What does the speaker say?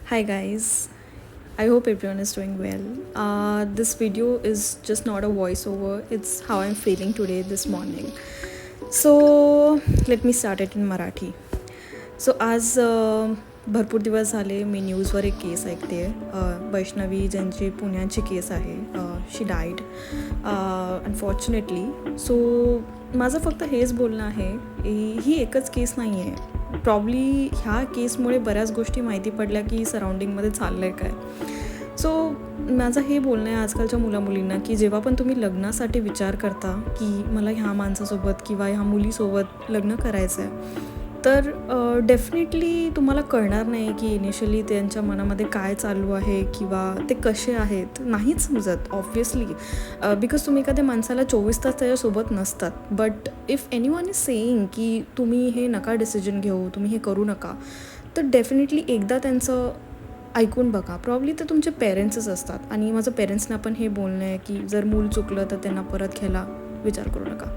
Hi guys, I hope everyone is doing well. This video is just not a voiceover, it's how I'm feeling today this morning. So let me start it in Marathi. So आज भरपूर दिवस झाले मी न्यूजवर एक केस ऐकते आहे वैष्णवी ज्यांची पुण्याची केस आहे शी डाईड अनफॉर्च्युनेटली. सो माझं फक्त हेच बोलणं आहे ही एकच केस नाही आहे. प्रॉब्ली ह्या केसमुळे बऱ्याच गोष्टी माहिती पडल्या की सराउंडिंगमध्ये चाललं आहे काय. सो माझं हे बोलणं आहे आजकालच्या मुलामुलींना की जेव्हा पण तुम्ही लग्नासाठी विचार करता की मला ह्या माणसासोबत किंवा ह्या मुलीसोबत लग्न करायचं आहे तर डेफिनेटली तुम्हाला कळणार नाही की इनिशियली त्यांच्या मनामध्ये काय चालू आहे किंवा ते कसे आहेत नाहीच समजत ऑब्व्हियसली. बिकॉज तुम्ही एखाद्या माणसाला 24 तास त्याच्यासोबत नसतात. But if anyone is saying की तुम्ही हे नका डिसिजन घेऊ, तुम्ही हे करू नका, तर डेफिनेटली एकदा त्यांचं ऐकून बघा. प्रॉब्ली ते तुमचे पेरेंट्सच असतात आणि माझं पेरेंट्सना पण हे बोलणं आहे की जर मूल चुकलं तर त्यांना परत घ्यायला विचार करू नका.